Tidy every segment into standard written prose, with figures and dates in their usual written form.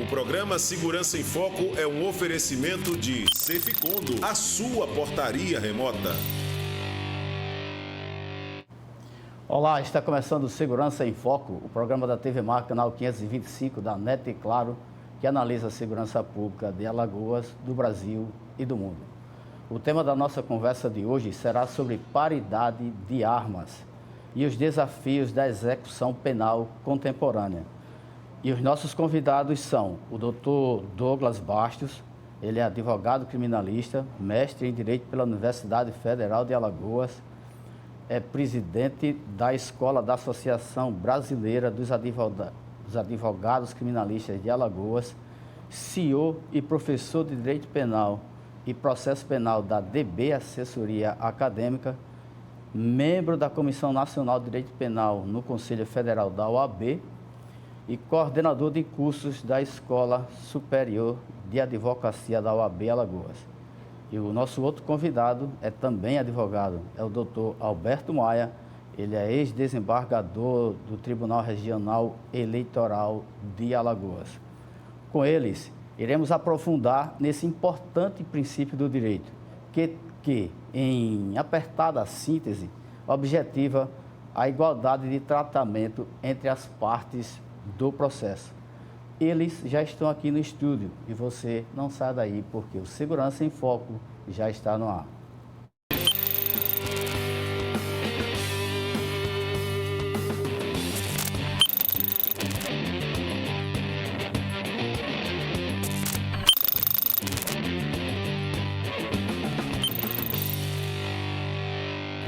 O programa Segurança em Foco é um oferecimento de Ceficondo, a sua portaria remota. Olá, está começando o Segurança em Foco, o programa da TV Mar, canal 525 da NET e Claro, que analisa a segurança pública de Alagoas, do Brasil e do mundo. O tema da nossa conversa de hoje será sobre paridade de armas e os desafios da execução penal contemporânea. E os nossos convidados são o Dr. Douglas Bastos, ele é advogado criminalista, mestre em Direito pela Universidade Federal de Alagoas, é presidente da Escola da Associação Brasileira dos Advogados Criminalistas de Alagoas, CEO e professor de Direito Penal e Processo Penal da DB Assessoria Acadêmica, membro da Comissão Nacional de Direito Penal no Conselho Federal da OAB, e coordenador de cursos da Escola Superior de Advocacia da OAB Alagoas. E o nosso outro convidado é também advogado, é o Dr. Alberto Maia, ele é ex-desembargador do Tribunal Regional Eleitoral de Alagoas. Com eles, iremos aprofundar nesse importante princípio do direito, que em apertada síntese, objetiva a igualdade de tratamento entre as partes do processo. Eles já estão aqui no estúdio e você não sai daí porque o Segurança em Foco já está no ar.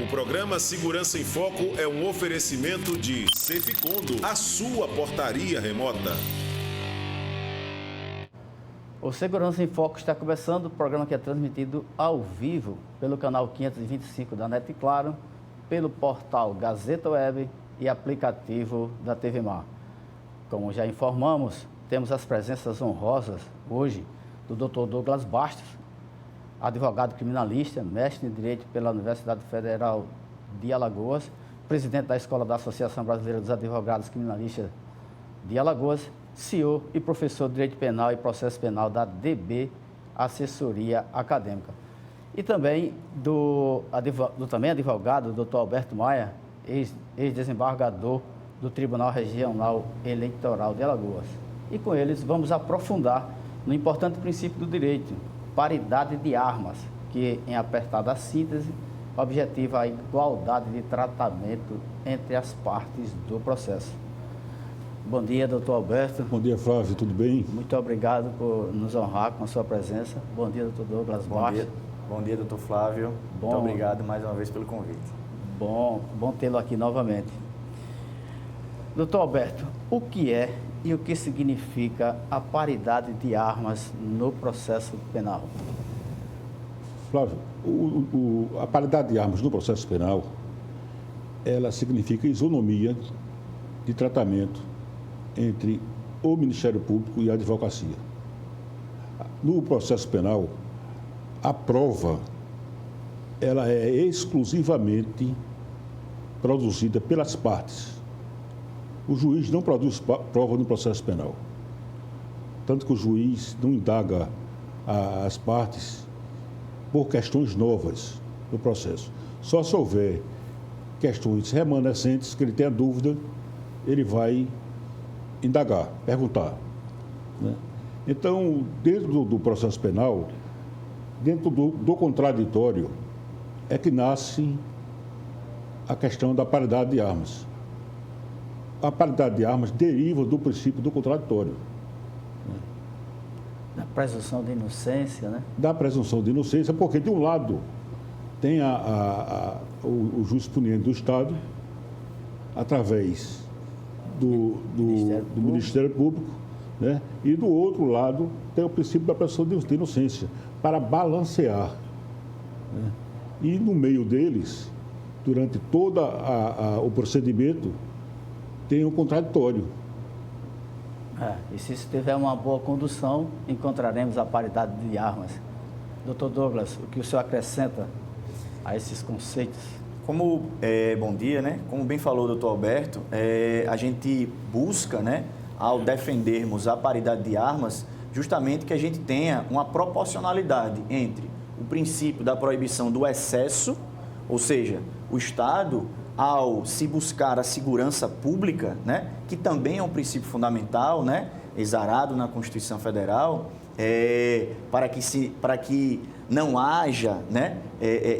O programa Segurança em Foco é um oferecimento de Ceficondo, a sua portaria remota. O Segurança em Foco está começando, o programa que é transmitido ao vivo pelo canal 525 da NET Claro, pelo portal Gazeta Web e aplicativo da TV Mar. Como já informamos, temos as presenças honrosas hoje do Dr. Douglas Bastos, advogado criminalista, mestre em Direito pela Universidade Federal de Alagoas, presidente da Escola da Associação Brasileira dos Advogados Criminalistas de Alagoas, CEO e professor de Direito Penal e Processo Penal da DB Assessoria Acadêmica. E também do também advogado, Dr. Alberto Maia, ex-desembargador do Tribunal Regional Eleitoral de Alagoas. E com eles vamos aprofundar no importante princípio do direito, paridade de armas, que em apertada síntese objetiva a igualdade de tratamento entre as partes do processo. Bom dia, doutor Alberto. Bom dia, Flávio, tudo bem? Muito obrigado por nos honrar com a sua presença. Bom dia, doutor Douglas Bastos. Bom dia, doutor Flávio. Muito obrigado mais uma vez pelo convite. Bom tê-lo aqui novamente. Doutor Alberto, o que é e o que significa a paridade de armas no processo penal? Flávio, a paridade de armas no processo penal, ela significa isonomia de tratamento entre o Ministério Público e a advocacia. No processo penal, a prova ela é exclusivamente produzida pelas partes. O juiz não produz prova no processo penal. Tanto que o juiz não indaga as partes por questões novas no processo. Só se houver questões remanescentes que ele tenha dúvida, ele vai indagar, perguntar, né? Então, dentro do processo penal, dentro do contraditório, é que nasce a questão da paridade de armas. A paridade de armas deriva do princípio do contraditório. Da presunção de inocência, né? Da presunção de inocência, porque, de um lado, tem o juiz puniente do Estado, através do Ministério Público, né? E, do outro lado, tem o princípio da presunção de inocência, para balancear, né? E, no meio deles, durante todo o procedimento, tem um contraditório. E se tiver uma boa condução, encontraremos a paridade de armas. Doutor Douglas, o que o senhor acrescenta a esses conceitos? Bom dia, né? Como bem falou o doutor Alberto, a gente busca, né, ao defendermos a paridade de armas, justamente que a gente tenha uma proporcionalidade entre o princípio da proibição do excesso, ou seja, o Estado, ao se buscar a segurança pública, né, que também é um princípio fundamental, né, exarado na Constituição Federal, para que não haja, né,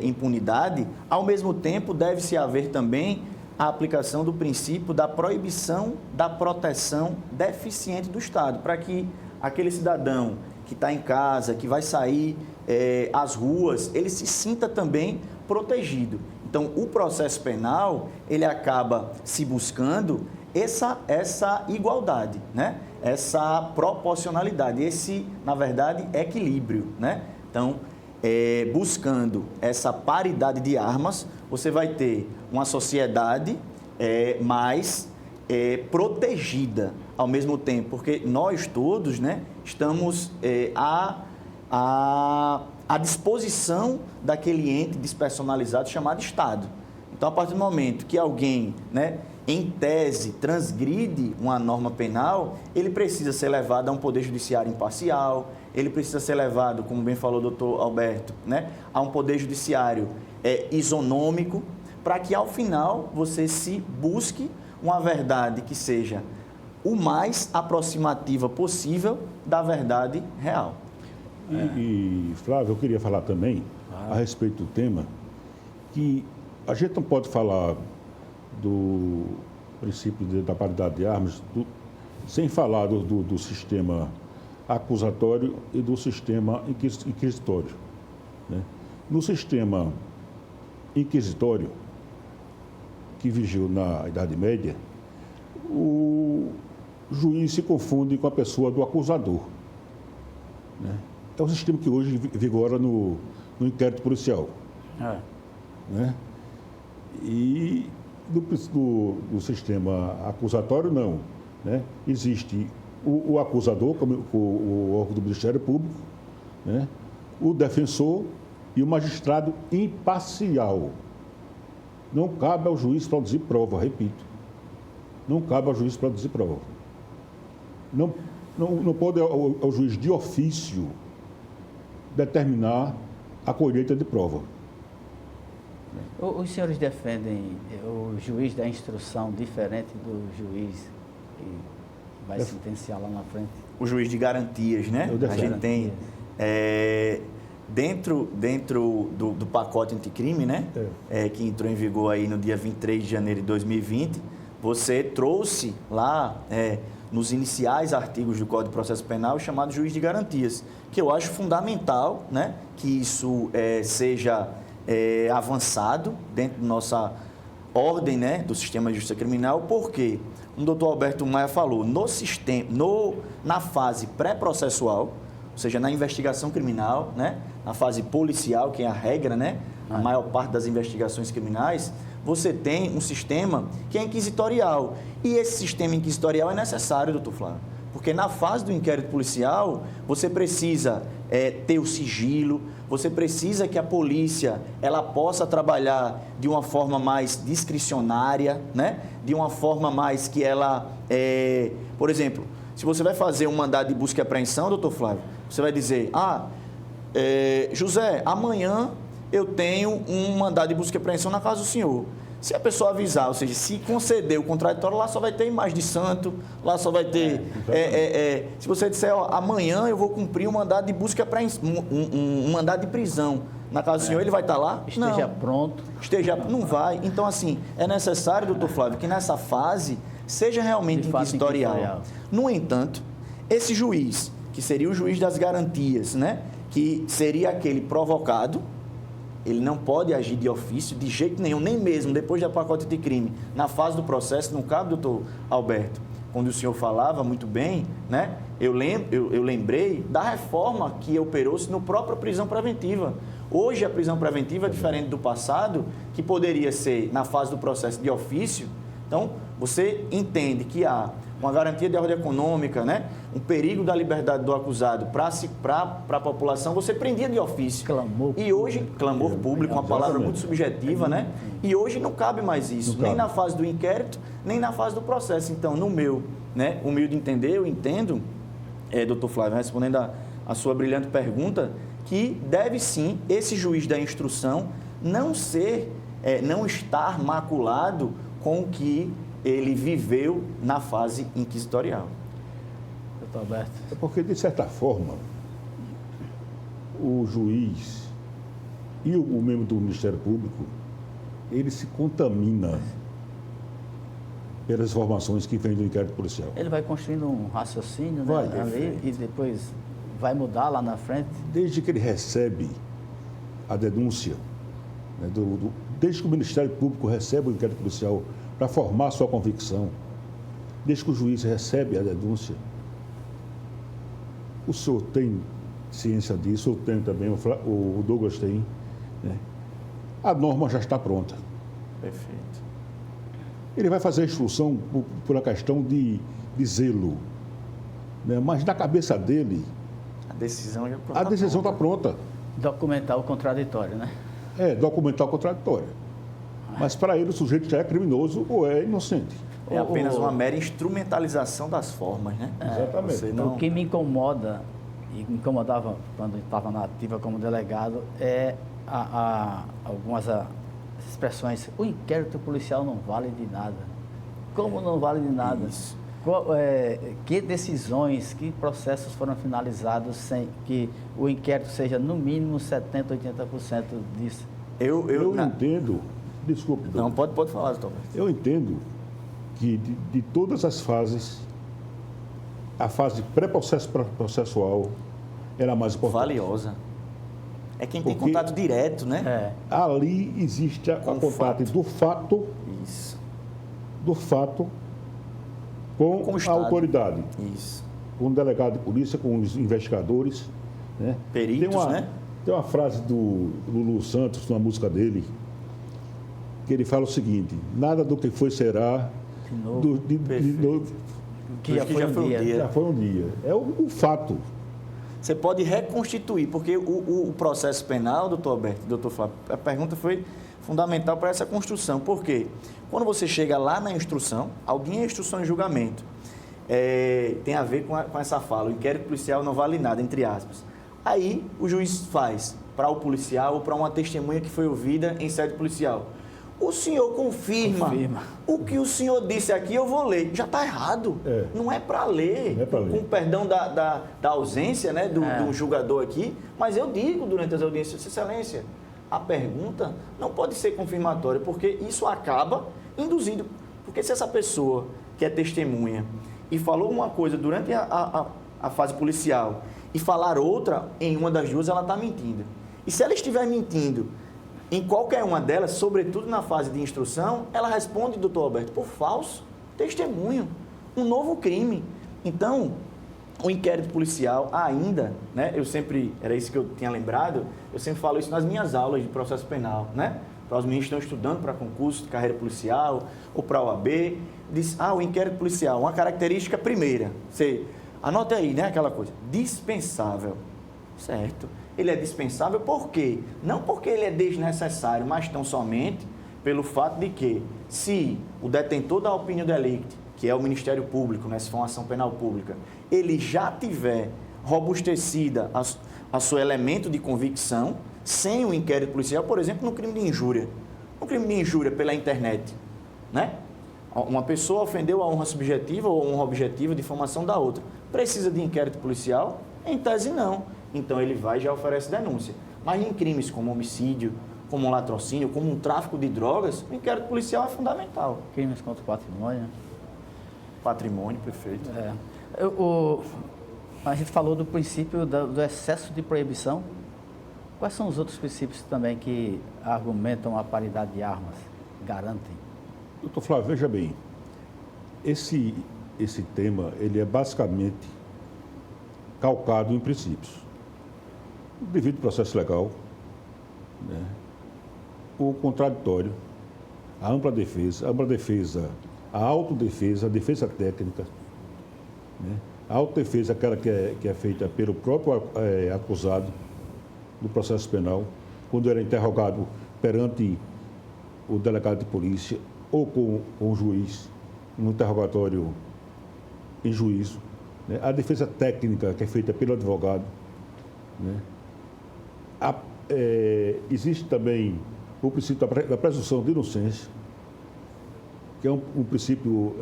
impunidade, ao mesmo tempo deve-se haver também a aplicação do princípio da proibição da proteção deficiente do Estado, para que aquele cidadão que está em casa, que vai sair às ruas, ele se sinta também protegido. Então, o processo penal, ele acaba se buscando essa igualdade, né? Essa proporcionalidade, esse, na verdade, equilíbrio, né? Então, buscando essa paridade de armas, você vai ter uma sociedade mais protegida ao mesmo tempo, porque nós todos, né, estamos à disposição daquele ente despersonalizado chamado Estado. Então, a partir do momento que alguém, né, em tese, transgride uma norma penal, ele precisa ser levado a um poder judiciário imparcial, ele precisa ser levado, como bem falou o doutor Alberto, né, a um poder judiciário isonômico, para que, ao final, você se busque uma verdade que seja o mais aproximativa possível da verdade real. E, Flávio, eu queria falar também a respeito do tema, que a gente não pode falar do princípio da paridade de armas sem falar do sistema acusatório e do sistema inquisitório, né? No sistema inquisitório, que vigiu na Idade Média, o juiz se confunde com a pessoa do acusador, né? É o sistema que hoje vigora no inquérito policial. Né? E do sistema acusatório, não. Né? Existe o acusador, como o órgão do Ministério Público, né? O defensor e o magistrado imparcial. Não cabe ao juiz produzir prova, repito. Não cabe ao juiz produzir prova. Não pode ao juiz de ofício determinar a colheita de prova. Os senhores defendem o juiz da instrução diferente do juiz que vai sentenciar lá na frente? O juiz de garantias, né? A gente tem, dentro do pacote anticrime, né? Que entrou em vigor aí no dia 23 de janeiro de 2020, você trouxe lá, nos iniciais artigos do Código de Processo Penal, chamado juiz de garantias, que eu acho fundamental, né, que isso seja avançado dentro da nossa ordem, né, do sistema de justiça criminal, porque o doutor Alberto Maia falou, na fase pré-processual, ou seja, na investigação criminal, né, na fase policial, que é a regra, né, a maior parte das investigações criminais, você tem um sistema que é inquisitorial. E esse sistema inquisitorial é necessário, doutor Flávio, porque na fase do inquérito policial, você precisa ter o sigilo, você precisa que a polícia ela possa trabalhar de uma forma mais discricionária, né? De uma forma mais que ela... por exemplo, se você vai fazer um mandado de busca e apreensão, doutor Flávio, você vai dizer, José, amanhã eu tenho um mandado de busca e apreensão na casa do senhor. Se a pessoa avisar, ou seja, se conceder o contraditório, lá só vai ter imagem de santo, lá só vai ter... se você disser, amanhã eu vou cumprir um mandado de busca e apreensão, um mandado de prisão na casa do senhor, ele vai estar lá? Esteja pronto. Não vai. Então, assim, é necessário, doutor Flávio, que nessa fase seja realmente inquisitorial. No entanto, esse juiz, que seria o juiz das garantias, né, que seria aquele provocado, ele não pode agir de ofício de jeito nenhum, nem mesmo depois da pacote de crime. Na fase do processo, não cabe, doutor Alberto, quando o senhor falava muito bem, né? Eu lembrei da reforma que operou-se no próprio prisão preventiva. Hoje, a prisão preventiva é diferente do passado, que poderia ser na fase do processo de ofício. Então, você entende que há uma garantia de ordem econômica, né? Um perigo da liberdade do acusado para a população, você prendia de ofício. Clamor público, uma palavra muito subjetiva, né? E hoje não cabe mais isso, nem na fase do inquérito, nem na fase do processo. Então, no meu né, humilde entender, eu entendo, doutor Flávio, respondendo a sua brilhante pergunta, que deve sim esse juiz da instrução não estar maculado com o que ele viveu na fase inquisitorial. Doutor Alberto. É porque, de certa forma, o juiz e o membro do Ministério Público, ele se contamina pelas informações que vêm do inquérito policial. Ele vai construindo um raciocínio, Vai, né, ali, e depois vai mudar lá na frente. Desde que ele recebe a denúncia, né, desde que o Ministério Público recebe o inquérito policial para formar sua convicção, desde que o juiz recebe a denúncia, o senhor tem ciência disso, eu tenho também, o Douglas tem, né? A norma já está pronta. Perfeito. Ele vai fazer a instrução por uma questão de zelo, né? Mas na cabeça dele, A decisão já a decisão está pronta. Documentar o contraditório, né? Documentar o contraditório. Mas para ele o sujeito já é criminoso ou é inocente. É apenas uma mera instrumentalização das formas, né? Exatamente. Você não... O que me incomoda, e me incomodava quando estava na ativa como delegado, é algumas expressões. O inquérito policial não vale de nada. Como não vale de nada? Isso. Que decisões, que processos foram finalizados sem que o inquérito seja no mínimo 70%, 80% disso? Eu entendo, desculpe. Não, pode falar, doutor. Eu entendo que de todas as fases, a fase pré-processo processual era a mais importante. Valiosa. É quem tem Porque contato direto, né? Ali existe a contato do fato, Isso. com Com o a Estado. autoridade, Isso. com o delegado de polícia, com os investigadores. Né? Peritos, né? Tem uma frase do Lulu Santos, numa música dele, que ele fala o seguinte: nada do que foi será, De novo. Que já foi um dia. Já foi um dia. É o fato. Você pode reconstituir, porque o processo penal, doutor Alberto, doutor Flávio, a pergunta foi fundamental para essa construção. Por quê? Quando você chega lá na instrução, alguém é instrução em julgamento, tem a ver com essa fala, o inquérito policial não vale nada, entre aspas. Aí o juiz faz para o policial ou para uma testemunha que foi ouvida em sede policial. O senhor confirma. O que o senhor disse aqui, eu vou ler. Já está errado. Não é para ler. Não é para ler. Com perdão da ausência, né, do julgador aqui. Mas eu digo durante as audiências, Excelência, a pergunta não pode ser confirmatória, porque isso acaba induzindo. Porque se essa pessoa que é testemunha e falou uma coisa durante a fase policial e falar outra em uma das duas, ela está mentindo. E se ela estiver mentindo em qualquer uma delas, sobretudo na fase de instrução, ela responde, doutor Alberto, por falso testemunho, um novo crime. Então, o inquérito policial ainda, né, era isso que eu tinha lembrado, eu sempre falo isso nas minhas aulas de processo penal, né? Para os meninos que estão estudando para concurso de carreira policial ou para a OAB, diz, o inquérito policial, uma característica primeira, você anota aí, né, aquela coisa, dispensável, certo? Ele é dispensável por quê? Não porque ele é desnecessário, mas tão somente pelo fato de que, se o detentor da opinião delicti, que é o Ministério Público, né, se for uma ação penal pública, ele já tiver robustecida a seu elemento de convicção, sem o inquérito policial, por exemplo, no crime de injúria. No crime de injúria pela internet, né? Uma pessoa ofendeu a honra subjetiva ou a honra objetiva de difamação da outra. Precisa de inquérito policial? Em tese, não. Então, ele vai e já oferece denúncia. Mas em crimes como homicídio, como um latrocínio, como um tráfico de drogas, o inquérito policial é fundamental. Crimes contra o patrimônio. Patrimônio, perfeito. A gente falou do princípio do excesso de proibição. Quais são os outros princípios também que argumentam a paridade de armas, garantem? Doutor Flávio, veja bem, esse tema ele é basicamente calcado em princípios. O devido processo legal, né? O contraditório, a ampla defesa, a autodefesa, a defesa técnica, né? A autodefesa, aquela que é feita pelo próprio acusado do processo penal, quando era interrogado perante o delegado de polícia ou com o juiz, no interrogatório em juízo, né? A defesa técnica, que é feita pelo advogado, né? Existe também o princípio da presunção de inocência, que é um princípio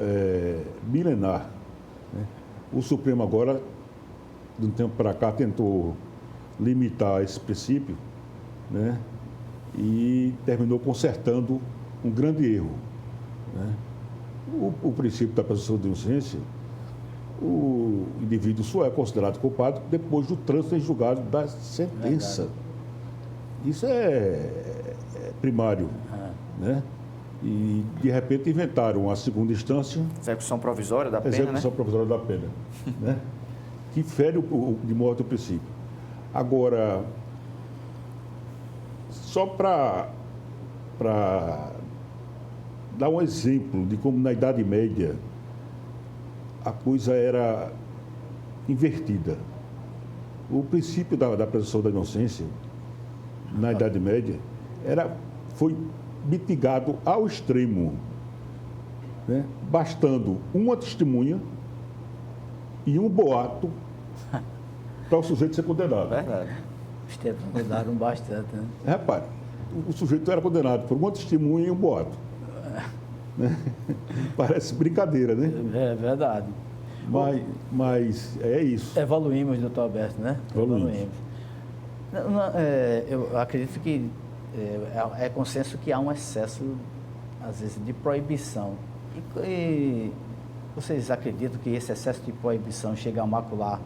milenar, né? O Supremo agora, de um tempo para cá, tentou limitar esse princípio, né? E terminou consertando um grande erro, né? O princípio da presunção de inocência, o indivíduo só é considerado culpado depois do trânsito em julgado da sentença. Verdade. Isso é primário, né? E, de repente, inventaram a segunda instância... Execução provisória da pena, Execução provisória da pena, né? Que fere de modo o princípio. Agora, só para dar um exemplo de como na Idade Média a coisa era invertida. O princípio da presunção da inocência na Idade Média foi mitigado ao extremo, né? Bastando uma testemunha e um boato para o sujeito ser condenado. Verdade. Os tempos mudaram bastante, né? Repare, o sujeito era condenado por uma testemunha e um boato. Né? Parece brincadeira, né? É verdade. Mas é isso. Evoluímos, doutor Alberto, né? Evoluímos. Eu acredito que é consenso que há um excesso, às vezes, de proibição. E vocês acreditam que esse excesso de proibição chega a macular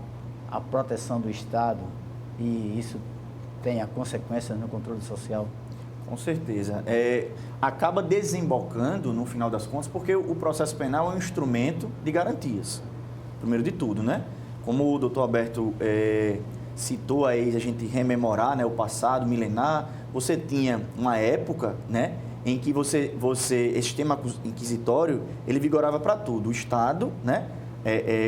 a proteção do Estado e isso tenha consequências no controle social? Com certeza. Acaba desembocando, no final das contas, porque o processo penal é um instrumento de garantias, primeiro de tudo, né? Como o doutor Alberto citou aí, a gente rememorar, né, o passado milenar, você tinha uma época, né, em que esse sistema inquisitório, ele vigorava para tudo. O Estado, né,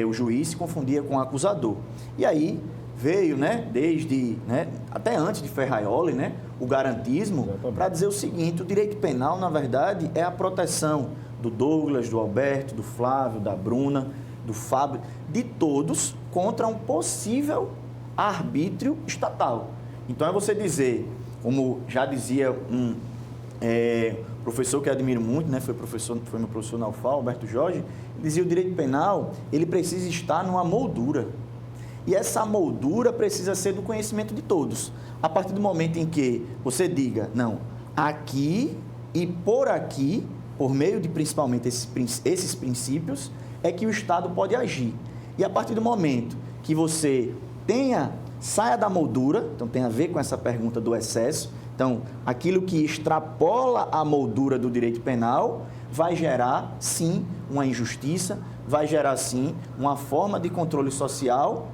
o juiz se confundia com o acusador. E aí veio, né, desde, né, até antes de Ferraioli, né, o garantismo, para dizer o seguinte: o direito penal, na verdade, é a proteção do Douglas, do Alberto, do Flávio, da Bruna, do Fábio, de todos contra um possível arbítrio estatal. Então é você dizer, como já dizia um professor que eu admiro muito, né, foi meu professor na UFAL, Alberto Jorge, ele dizia: o direito penal, ele precisa estar numa moldura. E essa moldura precisa ser do conhecimento de todos. A partir do momento em que você diga, não, aqui e por aqui, por meio de principalmente esses princípios, é que o Estado pode agir. E a partir do momento que você saia da moldura, então tem a ver com essa pergunta do excesso, então aquilo que extrapola a moldura do direito penal vai gerar, sim, uma injustiça, vai gerar, sim, uma forma de controle social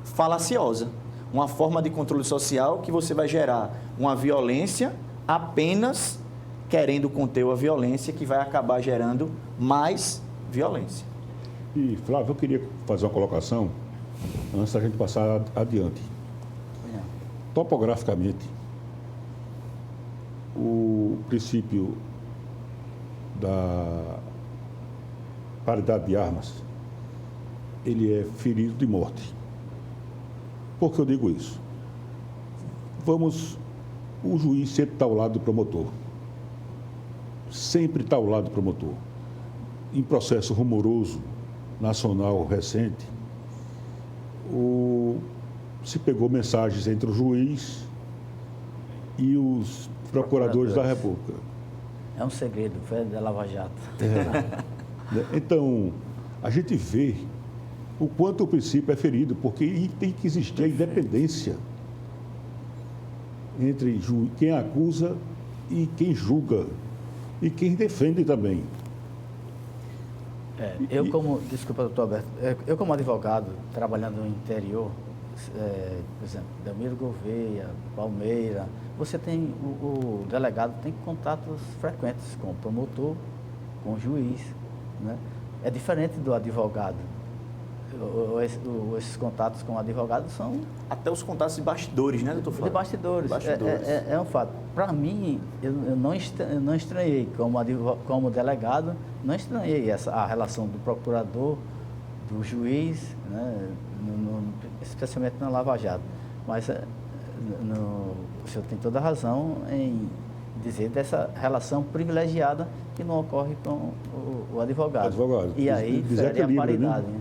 falaciosa, uma forma de controle social que você vai gerar uma violência apenas querendo conter a violência, que vai acabar gerando mais violência. E, Flávio, eu queria fazer uma colocação antes da gente passar adiante. Topograficamente, o princípio da paridade de armas, ele é ferido de morte. Por que eu digo isso? O juiz sempre está ao lado do promotor. Sempre está ao lado do promotor. Em processo rumoroso, nacional, recente, se pegou mensagens entre o juiz e os procuradores da República. É um segredo, foi da Lava Jato. Então, a gente vê o quanto o princípio é ferido, porque tem que existir a independência entre quem acusa e quem julga, e quem defende também. Desculpa, doutor Alberto, eu como advogado, trabalhando no interior, por exemplo, Delmiro Gouveia, Palmeira, você tem, o delegado tem contatos frequentes com o promotor, com o juiz, né? É diferente do advogado. esses contatos com o advogado são Até os contatos de bastidores, né, doutor Flávio? de bastidores. É um fato. Para mim, eu não estranhei, como delegado, não estranhei a relação do procurador, do juiz, né, especialmente na Lava Jato. Mas o senhor tem toda a razão em dizer dessa relação privilegiada que não ocorre com o advogado. E aí fere a paridade. Né?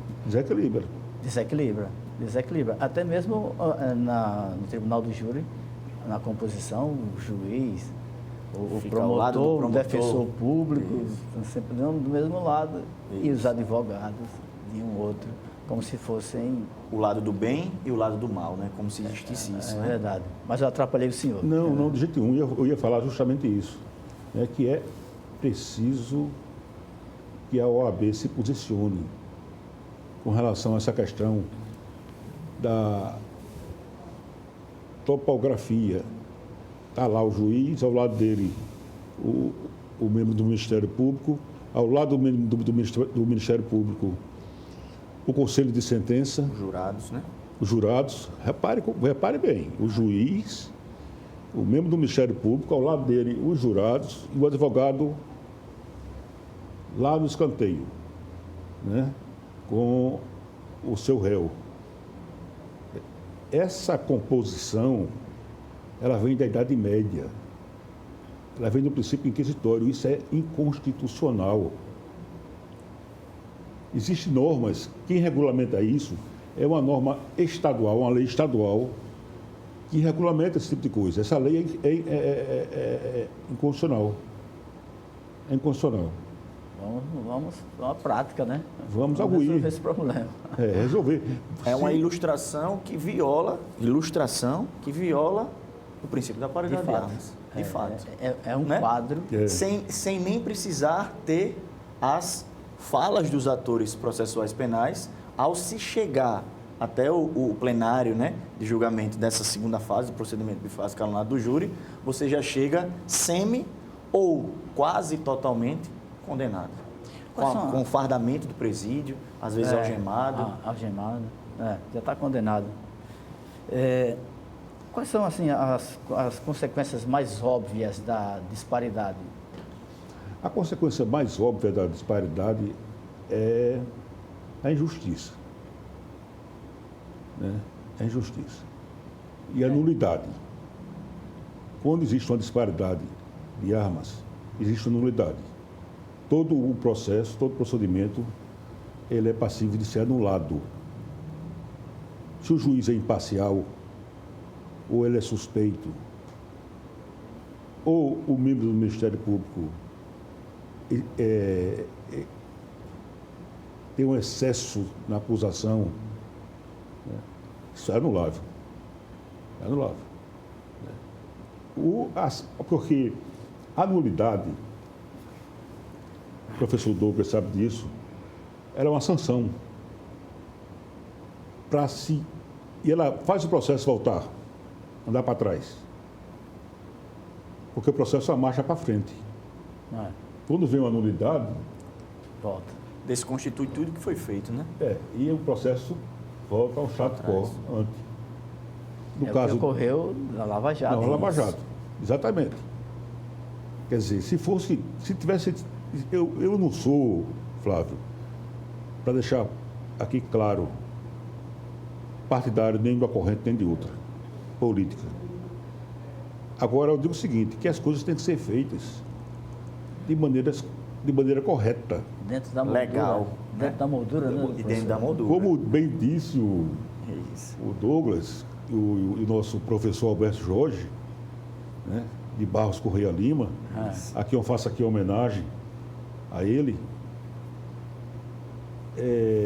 Desequilibra. Até mesmo no Tribunal do Júri, na composição, o juiz, o promotor, o defensor público, estão sempre do mesmo lado, e os advogados de um outro, como se fossem... O lado do bem e o lado do mal, né? Como se existisse isso. É verdade. Mas eu atrapalhei o senhor. Não, de jeito nenhum. Eu ia falar justamente isso. Que é preciso que a OAB se posicione com relação a essa questão da topografia. Está lá o juiz, ao lado dele o membro do Ministério Público, ao lado do Ministério Público o Conselho de Sentença. Os jurados, né? Os jurados. Repare bem, o juiz, o membro do Ministério Público, ao lado dele os jurados e o advogado lá no escanteio, né? Com o seu réu. Essa composição, ela vem da Idade Média. Ela vem do princípio inquisitório. Isso é inconstitucional. Existem normas. Quem regulamenta isso é uma norma estadual, uma lei estadual, que regulamenta esse tipo de coisa. Essa lei é inconstitucional. É inconstitucional. Vamos à prática, né? Vamos resolver esse problema. Resolver. É uma ilustração que viola o princípio da paridade de armas. De fato. É um né? quadro. Sem nem precisar ter as falas dos atores processuais penais ao se chegar até o plenário, né, de julgamento dessa segunda fase, do procedimento bifásico escalonado do júri, você já chega semi ou quase totalmente condenado. Com o fardamento do presídio, às vezes algemado. Algemado, já está condenado. Quais são assim, as consequências mais óbvias da disparidade? A consequência mais óbvia da disparidade é a injustiça. Né? A injustiça. E a nulidade. Quando existe uma disparidade de armas, existe uma nulidade. Todo o processo, todo o procedimento, ele é passível de ser anulado. Se o juiz é imparcial, ou ele é suspeito, ou o membro do Ministério Público tem um excesso na acusação, né? Isso é anulável. É anulável. Porque a nulidade, o professor Douglas sabe disso, era uma sanção e ela faz o processo voltar, andar para trás. Porque o processo marcha para frente. Quando vem uma nulidade, volta. Desconstitui tudo que foi feito, né? E o processo volta ao status quo antes. No caso, o que ocorreu na Lava Jato. Não, na Lava Jato, exatamente. Quer dizer, se tivesse... Eu não sou, Flávio, para deixar aqui claro, partidário nem de uma corrente nem de outra, política. Agora, eu digo o seguinte, que as coisas têm que ser feitas de maneira correta. Dentro da moldura. Legal. Dentro da moldura, né? E dentro da moldura. Como bem disse o Douglas e o nosso professor Alberto Jorge, né, de Barros Correia Lima, aqui eu faço aqui homenagem a ele,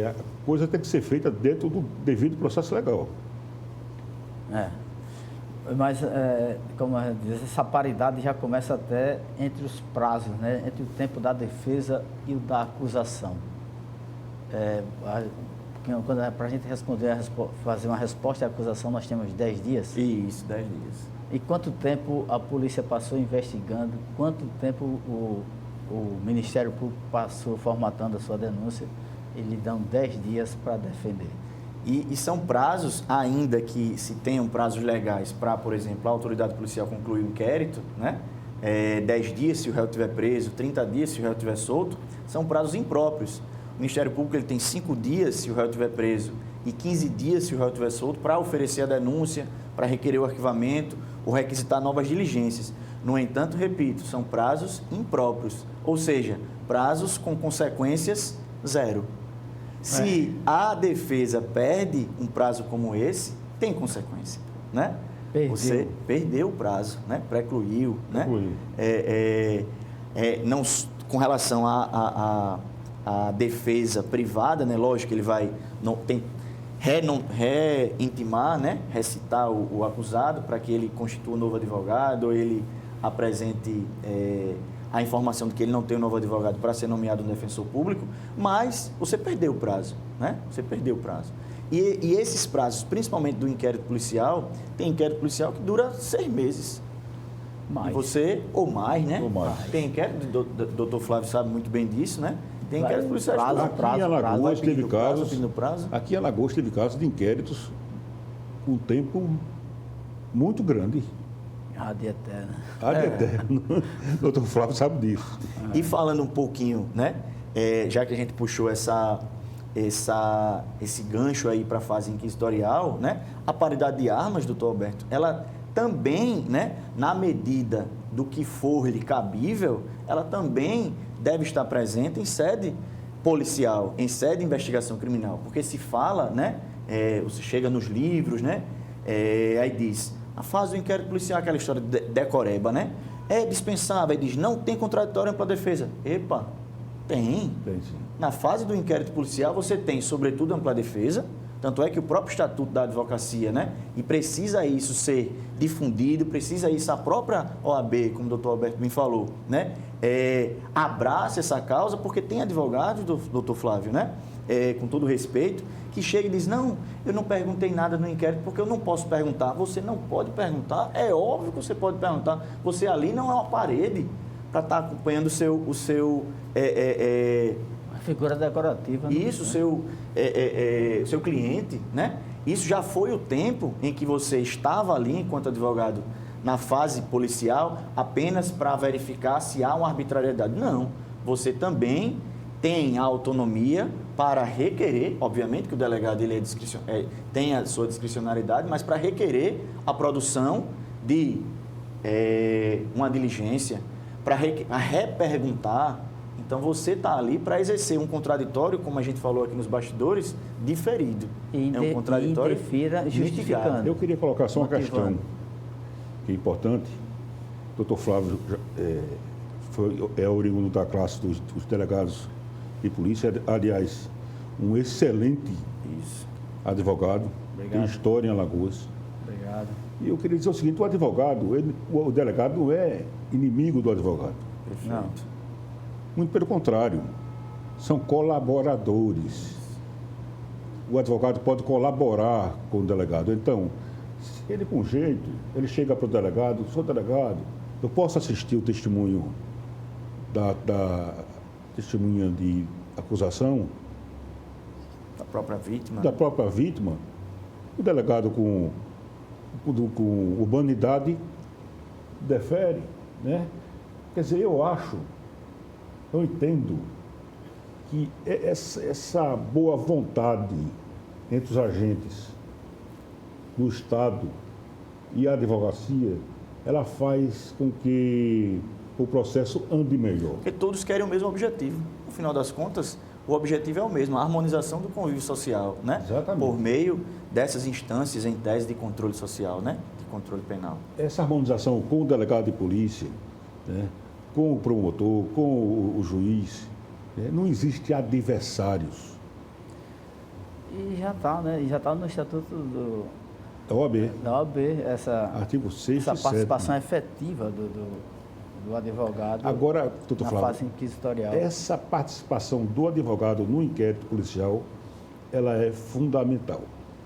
a coisa tem que ser feita dentro do devido processo legal. Mas, como diz, essa paridade já começa até entre os prazos, né? Entre o tempo da defesa e o da acusação. Para a gente responder, fazer uma resposta à acusação, nós temos 10 dias? Isso, 10 dias. E quanto tempo a polícia passou investigando? Quanto tempo o Ministério Público passou formatando a sua denúncia? eles dão 10 dias para defender. E são prazos, ainda que se tenham prazos legais para, por exemplo, a autoridade policial concluir o inquérito, né? 10 dias se o réu estiver preso, 30 dias se o réu estiver solto, são prazos impróprios. O Ministério Público ele tem 5 dias se o réu estiver preso e 15 dias se o réu estiver solto para oferecer a denúncia, para requerer o arquivamento ou requisitar novas diligências. No entanto, repito, são prazos impróprios, ou seja, prazos com consequências zero. Se a defesa perde um prazo como esse, tem consequência, né? Perdeu. Você perdeu o prazo, né? Precluiu, né? Não, com relação à defesa privada, né? Lógico que ele vai reintimar, né? Recitar o acusado para que ele constitua um novo advogado, ou ele apresente a informação de que ele não tem um novo advogado para ser nomeado um defensor público, mas você perdeu o prazo, né? Você perdeu o prazo. E esses prazos, principalmente do inquérito policial, tem inquérito policial que dura 6 meses. Mais. E você, ou mais, né? Ou mais. Tem inquérito, o doutor Flávio sabe muito bem disso, né? Tem inquérito policial. Aqui em Alagoas teve casos. Prazo. Aqui em Alagoas teve casos de inquéritos com um tempo muito grande. Ad eterna. Ad eterno. O doutor Flávio sabe disso. E falando um pouquinho, né? Já que a gente puxou esse gancho aí para a fase inquisitorial, né? A paridade de armas, doutor Alberto, ela também, né? Na medida do que for lhe cabível, ela também deve estar presente em sede policial, em sede de investigação criminal. Porque se fala, né? Você chega nos livros, né? Aí diz, a fase do inquérito policial, aquela história de decoreba, né? É dispensável, aí diz, não tem contraditório ampla defesa. Epa, tem. Tem, sim. Na fase do inquérito policial, você tem, sobretudo, ampla defesa, tanto é que o próprio Estatuto da Advocacia, né? E precisa isso ser difundido, precisa isso a própria OAB, como o doutor Alberto me falou, né? Abraça essa causa, porque tem advogados, doutor Flávio, né? Com todo respeito, que chega e diz, não, eu não perguntei nada no inquérito porque eu não posso perguntar. Você não pode perguntar, é óbvio que você pode perguntar. Você ali não é uma parede para estar acompanhando o seu Uma figura decorativa. isso, seu cliente, né? Isso já foi o tempo em que você estava ali, enquanto advogado, na fase policial, apenas para verificar se há uma arbitrariedade. Não, você também tem a autonomia para requerer, obviamente que o delegado ele tem a sua discricionariedade, mas para requerer a produção de uma diligência, para reperguntar. Então, você está ali para exercer um contraditório, como a gente falou aqui nos bastidores, diferido. E é um contraditório justificando. Eu queria colocar só uma questão que é importante. O doutor Flávio é oriundo da classe dos delegados de polícia, aliás, um excelente advogado, tem história em Alagoas. Obrigado. E eu queria dizer o seguinte, o delegado não é inimigo do advogado. Perfeito. Não. Muito pelo contrário, são colaboradores. O advogado pode colaborar com o delegado. Então, ele com jeito, ele chega para o delegado, sou delegado, eu posso assistir o testemunho da testemunha de acusação Da própria vítima. da própria vítima. O delegado com urbanidade defere, né? Quer dizer, eu entendo que essa boa vontade entre os agentes do Estado e a advocacia, ela faz com que o processo ande melhor. Porque todos querem o mesmo objetivo. No final das contas, o objetivo é o mesmo, a harmonização do convívio social, né? Exatamente. Por meio dessas instâncias em tese de controle social, né? De controle penal. Essa harmonização com o delegado de polícia, né? Com o promotor, com o juiz, né? Não existe adversários. E já está, né? E já está no Estatuto Da OAB, da OAB, artigo 6º essa e 7º. participação efetiva do advogado Agora, doutor na Flávio, fase inquisitorial. essa participação do advogado no inquérito policial, ela é fundamental.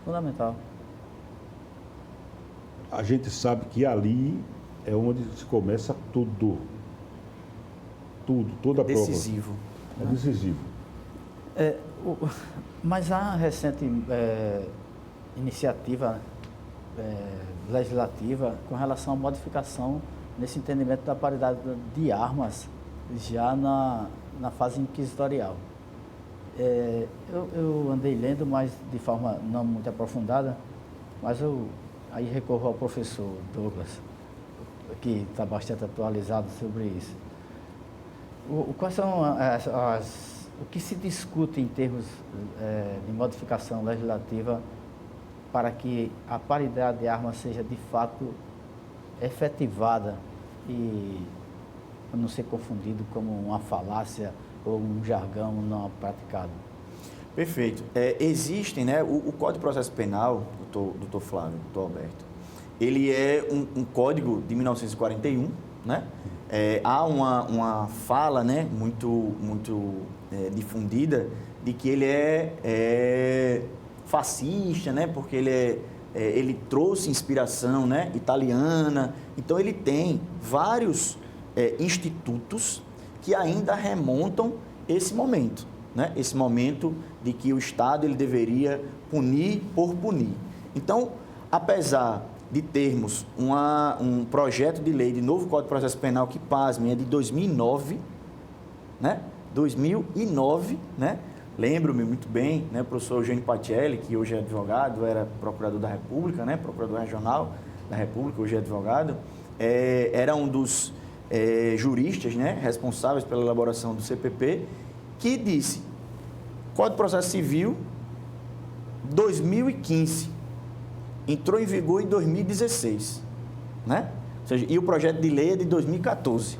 Fundamental. A gente sabe que ali é onde se começa tudo. Tudo, toda a prova. Decisivo. É decisivo. Mas há recente iniciativa legislativa com relação à modificação nesse entendimento da paridade de armas já na fase inquisitorial. Eu andei lendo, mas de forma não muito aprofundada, mas eu aí recorro ao professor Douglas, que está bastante atualizado sobre isso. Quais são o que se discute em termos de modificação legislativa para que a paridade de armas seja de fato efetivada e não ser confundido como uma falácia ou um jargão não praticado? Perfeito. Existem, né, o Código de Processo Penal, doutor Flávio, doutor Alberto, ele é um código de 1941, né? Há uma fala, né, muito difundida de que ele é fascista, né, porque ele trouxe inspiração, né, italiana. Então, ele tem vários institutos que ainda remontam esse momento, né, esse momento de que o Estado ele deveria punir por punir. Então, apesar de termos um projeto de lei de novo Código de Processo Penal que, pasmem, é de 2009, né? 2009, né? Lembro-me muito bem, né, o professor Eugênio Pacelli, que hoje é advogado, era procurador da República, né, procurador regional da República, hoje é advogado, era um dos juristas, né, responsáveis pela elaboração do CPP, que disse, Código de Processo Civil, 2015, entrou em vigor em 2016, né? Ou seja, e o projeto de lei é de 2014.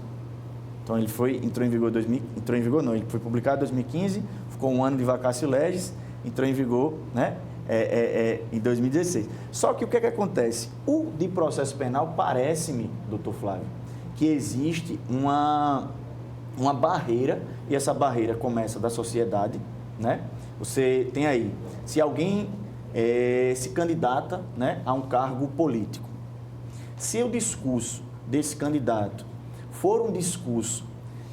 Então, ele entrou em vigor ele foi publicado em 2015, ficou um ano de vacatio legis, entrou em vigor, né, em 2016. Só que o que acontece? O de processo penal parece-me, doutor Flávio, que existe uma barreira, e essa barreira começa da sociedade, né? Você tem aí, se alguém se candidata, né, a um cargo político, se o discurso desse candidato for um discurso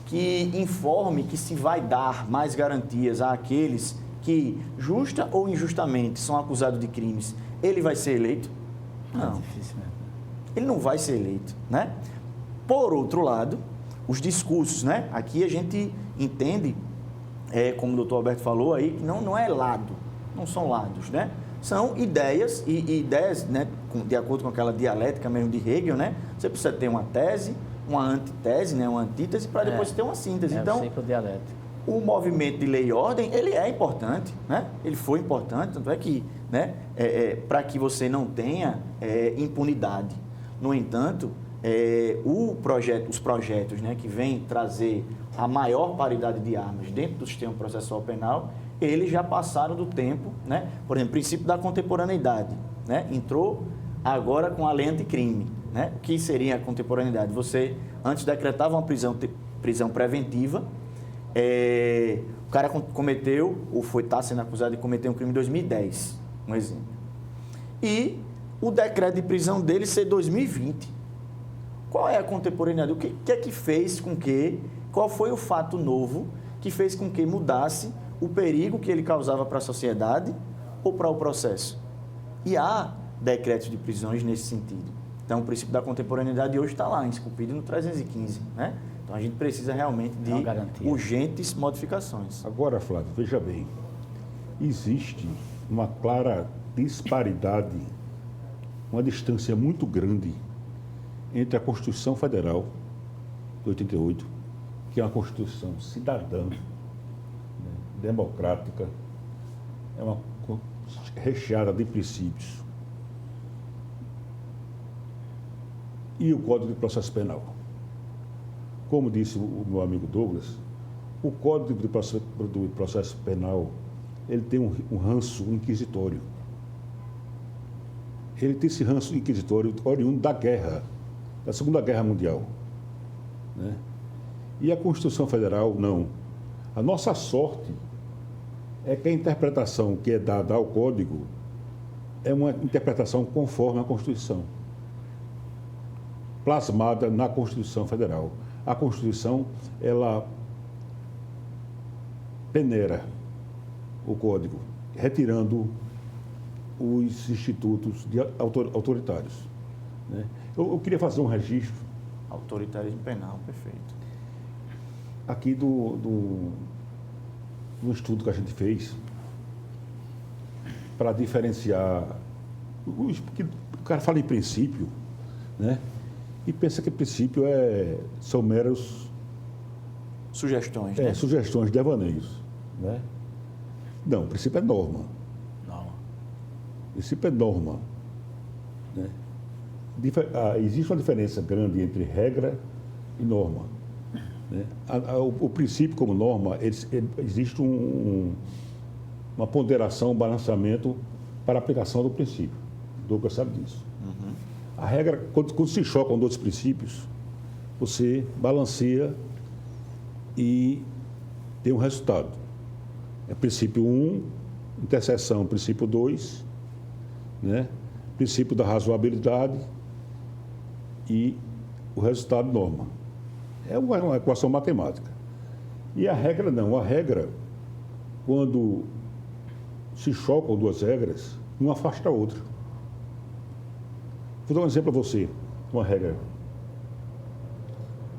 que informe que se vai dar mais garantias àqueles que, justa ou injustamente, são acusados de crimes, ele vai ser eleito? Não. Ele não vai ser eleito, né? Por outro lado, os discursos, né? Aqui a gente entende, como o doutor Alberto falou aí, que não é lado, não são lados, né? São ideias, e ideias, né, de acordo com aquela dialética mesmo de Hegel, né? Você precisa ter uma tese, uma antitese, né, uma antítese, para depois ter uma síntese. Então, o movimento de lei e ordem, ele é importante, né? Ele foi importante, tanto é que, né, para que você não tenha impunidade. No entanto, os projetos, né, que vêm trazer a maior paridade de armas dentro do sistema processual penal, eles já passaram do tempo, né? Por exemplo, o princípio da contemporaneidade, né? Entrou agora com a lei anticrime, né? O que seria a contemporaneidade? Você, antes decretava uma prisão preventiva, o cara cometeu, ou está sendo acusado de cometer um crime em 2010, um exemplo. E o decreto de prisão dele ser 2020. Qual é a contemporaneidade? O que é que fez com que, qual foi o fato novo que fez com que mudasse o perigo que ele causava para a sociedade ou para o processo? E há decretos de prisões nesse sentido. Então, o princípio da contemporaneidade hoje está lá, esculpido no 315, né? Então, a gente precisa realmente de urgentes modificações. Agora, Flávio, veja bem, existe uma clara disparidade, uma distância muito grande entre a Constituição Federal de 88, que é uma Constituição cidadã, democrática, é uma recheada de princípios, e o Código de Processo Penal. Como disse o meu amigo Douglas, o Código de Processo Penal, ele tem um ranço inquisitório. Ele tem esse ranço inquisitório oriundo da guerra, da Segunda Guerra Mundial, né? E a Constituição Federal, não. A nossa sorte é que a interpretação que é dada ao Código é uma interpretação conforme a Constituição, plasmada na Constituição Federal. A Constituição, ela peneira o Código, retirando os institutos autoritários. Né? Eu queria fazer um registro. Autoritarismo penal, perfeito. Aqui do estudo que a gente fez para diferenciar. Porque o cara fala em princípio, né? E pensa que princípio são meros sugestões, né? Sugestões, devaneios, né? Não, o princípio é norma. O princípio é norma, né? Existe uma diferença grande entre regra e norma, né? O princípio como norma, existe uma ponderação, um balanceamento para a aplicação do princípio. O Douglas sabe disso. Uhum. A regra, quando se chocam dois princípios, você balanceia e tem um resultado. É princípio 1, interseção princípio 2, né? Princípio da razoabilidade e o resultado norma. É uma equação matemática. E a regra não. A regra, quando se chocam duas regras, uma afasta a outra. Vou dar um exemplo a você, uma regra.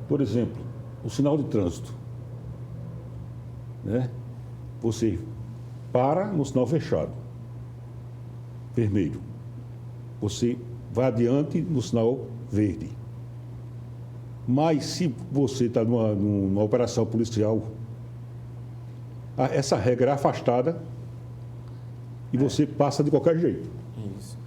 Por exemplo, o sinal de trânsito, né? Você para no sinal fechado, vermelho. Você vai adiante no sinal verde. Mas se você está numa operação policial, essa regra é afastada e você passa de qualquer jeito. Isso.